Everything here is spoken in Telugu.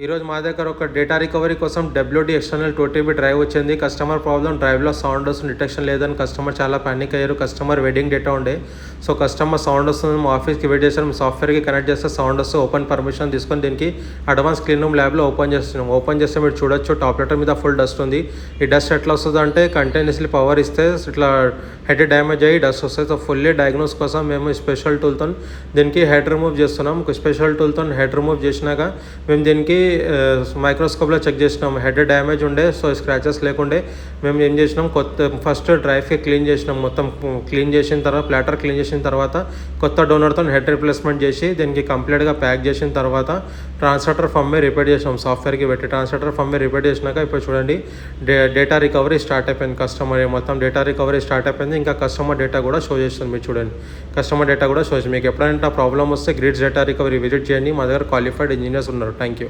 ఈరోజు మా దగ్గర ఒక డేటా రికవరీ కోసం WD ఎక్స్టర్నల్ 2TB డ్రైవ్ వచ్చింది. కస్టమర్ ప్రాబ్లం డ్రైవ్లో సౌండ్ వస్తుంది, డిటెక్షన్ లేదని కస్టమర్ చాలా పానిక్ అయ్యారు. కస్టమర్ వెడ్డింగ్ డేటా ఉండే, సో కస్టమర్ సౌండ్ వస్తుంది, మా ఆఫీస్కి వెయిట్ చేస్తాం, సాఫ్ట్వేర్కి కనెక్ట్ చేస్తే సౌండ్ వస్తే ఓపెన్ పర్మిషన్ తీసుకొని దీనికి అడ్వాన్స్ క్లీన్ రూమ్ ల్యాబ్లో ఓపెన్ చేస్తున్నాం. ఓపెన్ చేస్తే మీరు చూడొచ్చు టాప్ లెటర్ మీద ఫుల్ డస్ట్ ఉంది. ఈ డస్ట్ ఎట్లా వస్తుంది అంటే కంటిన్యూస్లీ పవర్ ఇస్తే ఇట్లా హెడ్ డ్యామేజ్ అయ్యి డస్ట్ వస్తుంది. సో ఫుల్లీ డయాగ్నోస్ కోసం మేము స్పెషల్ టూల్తో దీనికి హెడ్ రిమూవ్ చేస్తున్నాం. స్పెషల్ టూల్తో హెడ్ రిమూవ్ చేసినాక మేము దీనికి మైక్రోస్కోప్లో చెక్ చేసినాం. హెడ్ డ్యామేజ్ ఉండే, సో స్క్రాచెస్ లేకుండే మేము ఏం చేసినాం, ఫస్ట్ డ్రైవ్కి క్లీన్ చేసినాం. మొత్తం క్లీన్ చేసిన తర్వాత ప్లాటర్ క్లీన్ చేసిన తర్వాత కొత్త డోనర్తో హెడ్ రిప్లేస్మెంట్ చేసి దీనికి కంప్లీట్గా ప్యాక్ చేసిన తర్వాత ట్రాన్స్లేటర్ ఫమ్మే రిపేర్ చేసాం. సాఫ్ట్వేర్కి పెట్టి ట్రాన్స్లేటర్ ఫమ్మే రిపేర్ చేసినాక ఇప్పుడు చూడండి డేటా రికవరీ స్టార్ట్ అయిపోయింది. కస్టమర్ మొత్తం డేటా రికవరీ స్టార్ట్ అయిపోయింది. ఇంకా కస్టమర్ డేటా కూడా షో చేస్తుంది. మీరు చూడండి కస్టమర్ డేటా కూడా షో చేస్తుంది. మీకు ఎప్పుడైనా ప్రాబ్లమ్ వస్తే గ్రిడ్స్ డేటా రికవరీ విజిట్ చేయండి. మా దగ్గర క్వాలిఫైడ్ ఇంజనీర్స్ ఉన్నారు. Thank you.